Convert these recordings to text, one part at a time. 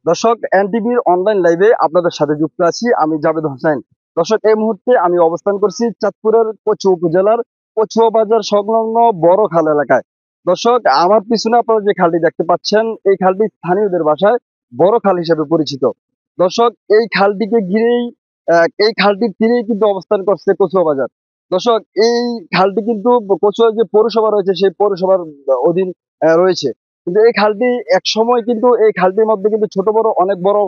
দর্শক, এনটিভির অনলাইন লাইভে আপনাদের সাথে যুক্ত আছি আমি জাবেদ হোসেন। দর্শক, এই মুহূর্তে আমি অবস্থান করছি চাঁদপুরের কচুয়া উপজেলার কচুয়া বাজার সংলগ্ন বড় খাল এলাকায়। দর্শক, আমার পিছনে আপনারা যে খালটি দেখতে পাচ্ছেন, এই খালটি স্থানীয়দের ভাষায় বড় খাল হিসেবে পরিচিত। দর্শক, এই খালটিকে ঘিরেই এই খালটির তীরেই কিন্তু অবস্থান করছে কচুয়া বাজার। দর্শক, এই খালটি কিন্তু কচুয়া যে পৌরসভা রয়েছে সেই পৌরসভার অধীন রয়েছে। কিন্তু এই খালটি এক সময় কিন্তু এই খালটির মধ্যে কিন্তু ছোট বড় অনেক বড়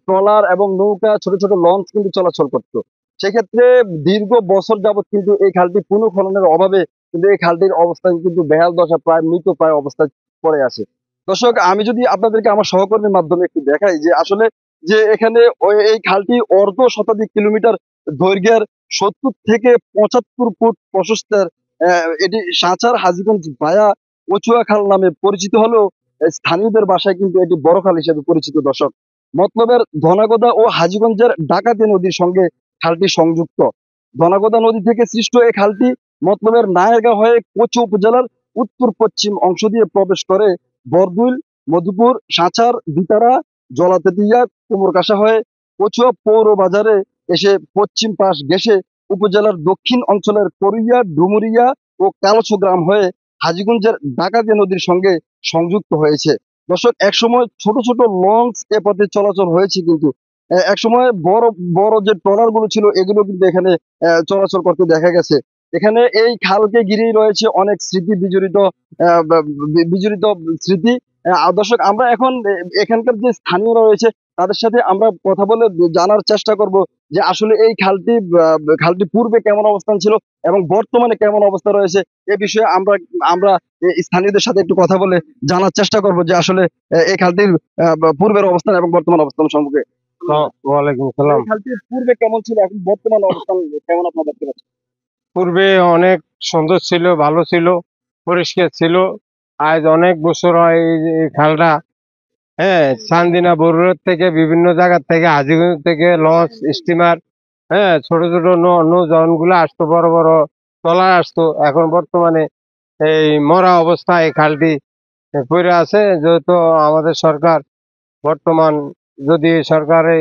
ট্রলার এবং নৌকা, ছোট ছোট লঞ্চ কিন্তু চলাচল করতো। সেক্ষেত্রে দীর্ঘ বছর যাবত কিন্তু এই খালটি পুনঃখননের অভাবে কিন্তু এই খালটির অবস্থান কিন্তু বেহাল দশা, প্রায় মৃত প্রায় অবস্থায় পড়ে আছে। দর্শক, আমি যদি আপনাদেরকে আমার সহকর্মীর মাধ্যমে একটু দেখাই যে আসলে যে এখানে এই খালটি অর্ধ শতাধিক কিলোমিটার দৈর্ঘ্যের, 70 থেকে 75 ফুট প্রশস্তের। এটি সাঁচার হাজীগঞ্জ ভায়া কচুয়া খাল নামে পরিচিত হলেও স্থানীয়দের ভাষায় কিন্তু এটি বড় খাল হিসেবে পরিচিত। দর্শক, মতলবের ধনাগদা ও হাজীগঞ্জের ডাকাতি নদীর সঙ্গে খালটি সংযুক্ত। ধনাগদা নদী থেকে সৃষ্ট এই খালটি মতলবের নায়ারগাঁ হয়ে কচুয়া উপজেলার উত্তর পশ্চিম অংশ দিয়ে প্রবেশ করে বরদুইল, মধুপুর, সাঁচার, বিতারা, জলাতেতিয়া, কুমোরকাশা হয়ে কচুয়া পৌর বাজারে এসে পশ্চিম পাশ ঘেঁষে উপজেলার দক্ষিণ অঞ্চলের করিয়া, ডুমুরিয়া ও কালছু গ্রাম হয়ে হাজীগঞ্জের ডাকাতিয়া নদীর সঙ্গে সংযুক্ত হয়েছে। দর্শক, একসময় ছোট ছোট লঞ্চ এ পথে চলাচল হয়েছে, কিন্তু একসময় বড় বড় যে ট্রলার গুলো ছিল এগুলো কিন্তু এখানে চলাচল করতে দেখা গেছে। এখানে এই খালকে ঘিরেই রয়েছে অনেক স্মৃতি বিজড়িত, বিজড়িত স্মৃতি। দর্শক, আমরা এখন এখানকার যে স্থানীয়রা রয়েছে তাদের সাথে আমরা কথা বলে জানার চেষ্টা করব যে আসলে এই খালটি পূর্বে কেমন অবস্থান ছিল এবং বর্তমানে কেমন অবস্থা রয়েছে। এ বিষয়ে আমরা আমরা স্থানীয়দের সাথে একটু কথা বলে জানার চেষ্টা করব যে আসলে এই খালটির পূর্বের অবস্থান এবং বর্তমান অবস্থান সম্পর্কে। ওয়ালাইকুম এই সালাম। খালটির পূর্বে কেমন ছিল, এখন বর্তমান অবস্থান কেমন আপনারা দেখতে পাচ্ছেন? পূর্বে অনেক সুন্দর ছিল, ভালো ছিল, পরিষ্কার ছিল। আজ অনেক বছর হয় এই খালটা, হ্যাঁ, চান্দিনা বরুড়ার থেকে বিভিন্ন জায়গা থেকে, হাজীগঞ্জ থেকে লঞ্চ, স্টিমার, হ্যাঁ, ছোট ছোট নৌযান গুলো আসতো, বড় বড় ট্রলার আসতো। এখন বর্তমানে এই মরা অবস্থায় এই খালটি পড়ে আছে। যেহেতু আমাদের সরকার বর্তমান, যদি সরকারে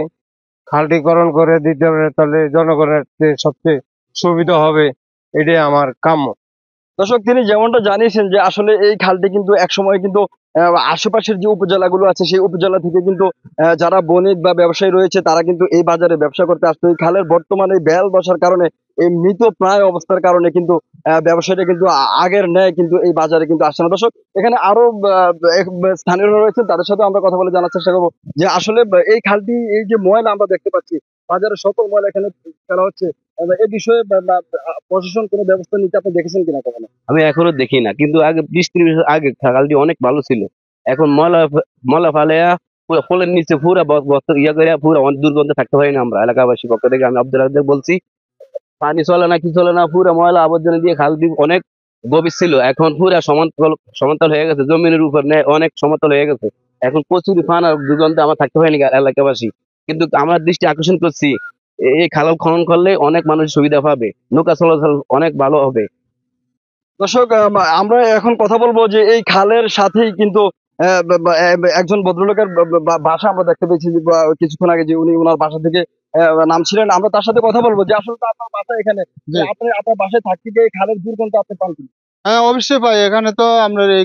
খালটিকরণ করে দিতে পারে তাহলে জনগণের যে সবচেয়ে সুবিধা হবে, এটাই আমার কাম্য। দর্শক, তিনি যেমনটা জানিয়েছেন যে আসলে এই খালটি কিন্তু একসময় কিন্তু আশেপাশের যে উপজেলাগুলো আছে সেই উপজেলা থেকে কিন্তু যারা বণিক বা ব্যবসায়ী রয়েছে তারা কিন্তু এই বাজারে ব্যবসা করতে আসতো। এই খালের বর্তমানে বেহাল দশার কারণে, এই মৃত প্রায় অবস্থার কারণে কিন্তু ব্যবসায়ীরা কিন্তু আগের ন্যায় কিন্তু এই বাজারে কিন্তু আসছে না। দর্শক, এখানে আরো স্থানীয়রা রয়েছেন, তাদের সাথে আমরা কথা বলে জানার চেষ্টা করবো যে আসলে এই খালটি, এই যে ময়লা আমরা দেখতে পাচ্ছি বাজারে, সকল ময়লা এখানে ফেলা হচ্ছে, এ বিষয়ে প্রশাসন কোনো ব্যবস্থা নিতে আপনি দেখেছেন কিনা কখনো? আমি এখনো দেখি না, কিন্তু আগে 20-30 বছর আগে খালটি অনেক ভালো ছিল। এখন ময়লা ময়লা ফালাইয়া পুরো পোলের নিচে পুরা বস্তা ইয়া করে পুরো অনেক দুর্গন্ধে থাকতে পারি না আমরা এলাকাবাসী পক্ষ থেকে। আমি আব্দুল রাজ্জাক বলছি, পানি চলে না, কি চলে না, পুরা ময়লা আবর্জনা দিয়ে খালটি অনেক গভীর ছিল, এখন পুরা সমতল সমতল হয়ে গেছে, জমিনের উপর অনেক সমতল হয়ে গেছে। এখন প্রচুর ফান আর দুর্গন্ধে আমরা থাকতে পারিনি এলাকাবাসী। কিন্তু আমার দৃষ্টি আকর্ষণ করছি, এই খাল খনন করলে অনেক মানুষ সুবিধা পাবে, নৌকা চলাচল অনেক ভালো হবে। দর্শক, আমরা এখন কথা বলবো যে এই খালের সাথেই কিন্তু একজন ভদ্রলোকের বাসা আমরা দেখতে পেয়েছি যে, কিছুক্ষণ আগে যে উনি ওনার বাসা থেকে নামছিলেন। আমরা তার সাথে কথা বলবো যে আসলে তো আপনার বাসা এখানে, যে জি। আপনি আপনার বাসায় থাকতে গিয়ে এই খালের দুর্গন্ধ আপনি পান কিনা? হ্যাঁ, অবশ্যই পাই। এখানে তো আমরা এই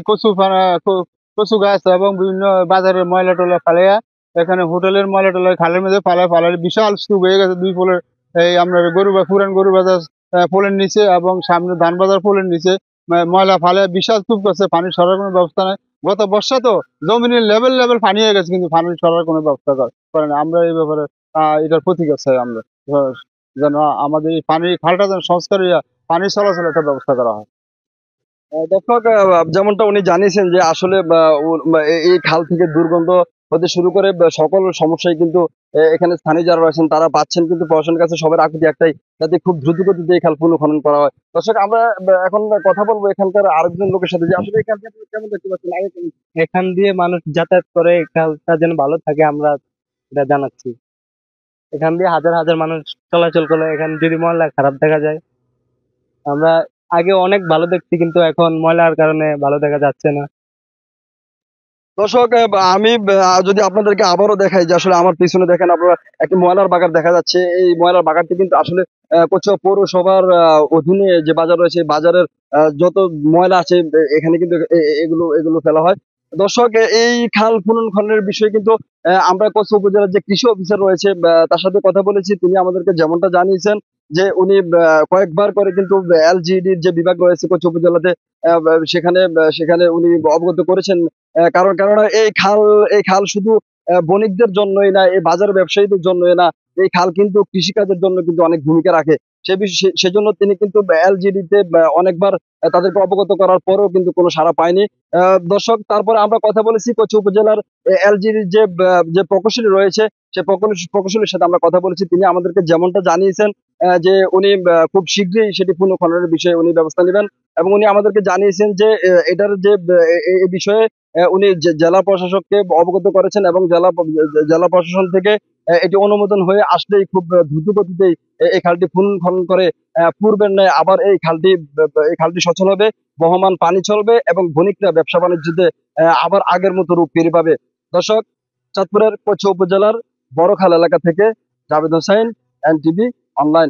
কচু গাছ এবং বিভিন্ন বাজারের ময়লা টয়লা ফালাইয়া, এখানে হোটেলের ময়লা টয়লা খালের মধ্যে ফালায় বিশাল স্তূপ হয়ে গেছে দুই পোলের। এই আমরা পুরান গরু বাজার পোলের নিচে এবং সামনে ধান বাজার পোলের নিচে ময়লা ফালায় বিশাল স্তূপ করছে। পানি সরার কোনো ব্যবস্থা নাই। গত বর্ষা তো জমিনের লেভেল লেভেল পানি হয়ে গেছে, কিন্তু পানি সরার কোনো ব্যবস্থা করে না। আমরা এই ব্যাপারে এটার প্রতিকার চাই আমরা, আহ, যেন আমাদের এই খালটা যেন সংস্কার হইয়া পানি চলাচলের একটা ব্যবস্থা করা হয়। দর্শক, যেমনটা উনি জানিয়েছেন যে আসলে এই খাল থেকে দুর্গন্ধ হতে শুরু করে সকল সমস্যায় কিন্তু এখানে স্থানীয় যারা রয়েছেন তারা পাচ্ছেন, কিন্তু প্রশাসনের কাছে সবার আকুতি একটাই, যাতে খুব দ্রুত গতিতে এই খাল পুনঃখনন করা হয়। দর্শক, আমরা এখন কথা বলবো এখানকার আরেকজন লোকের সাথে যে আসলে এই খালটি আপনি কেমন দেখতে পাচ্ছেন আগে এখান দিয়ে মানুষ যাতায়াত করে, খেয়ালটা যেন ভালো থাকে আমরা এটা জানাচ্ছি। এখান দিয়ে হাজার হাজার মানুষ চলাচল করে, এখানে যদি ময়লা খারাপ দেখা যায়, আমরা আগে অনেক ভালো দেখছি কিন্তু এখন ময়লার কারণে ভালো দেখা যাচ্ছে না। দর্শক আমি যদি আপনাদেরকে আবারও দেখাই যে আসলে আমার পিছনে দেখেন আপনারা একটি ময়লার বাগান দেখা যাচ্ছে। এই ময়লার বাগানটি কিন্তু আসলে কচুয়া পৌরসভার অধীনে যে বাজার রয়েছে এই বাজারের যত ময়লা আছে এখানে কিন্তু এগুলো এগুলো ফেলা হয়। দর্শক এই খাল খননের বিষয়ে কিন্তু আমরা কচুয়া উপজেলার যে কৃষি অফিসার রয়েছে তার সাথে কথা বলেছি। তিনি আমাদেরকে যেমনটা জানিয়েছেন যে উনি কয়েকবার করে কিন্তু এলজিইডির যে বিভাগ রয়েছে কচুয়া উপজেলাতে সেখানে সেখানে উনি অবগত করেছেন। কারণ এই খাল শুধু বণিকদের জন্যই না, এই বাজার ব্যবসায়ীদের জন্যই না, এই খাল কিন্তু কৃষিকাজের জন্য কিন্তু অনেক ভূমিকা রাখে। সেজন্য তিনি কিন্তু এলজিডি তে অনেকবার তাদেরকে অবগত করার পরেও কিন্তু কোনো সাড়া পায়নি। দর্শক তারপরে আমরা কথা বলেছি কচুয়া উপজেলার এলজিডির যে প্রকৌশলী রয়েছে সে প্রকৌশলীর সাথে আমরা কথা বলেছি। তিনি আমাদেরকে যেমনটা জানিয়েছেন যে উনি খুব শীঘ্রই সেটি পুনঃখননের বিষয়ে উনি ব্যবস্থা নেবেন এবং উনি আমাদেরকে জানিয়েছেন যে এটার যে এই বিষয়ে উনি জেলা প্রশাসককে অবগত করেছেন এবং জেলা প্রশাসন থেকে এটি অনুমোদন হয়ে আসলেই খুব দ্রুত গতিতেই এই খালটি পুনঃখনন করে পূর্বের ন্যায় আবার এই খালটি সচল হবে, বহমান পানি চলবে এবং বণিকরা ব্যবসা বাণিজ্যতে আবার আগের মতো রূপ ফিরে পাবে। দর্শক, চাঁদপুরের কচুয়া উপজেলার বড়খাল এলাকা থেকে জাভেদ হোসাইন, এনটিভি অনলাইন।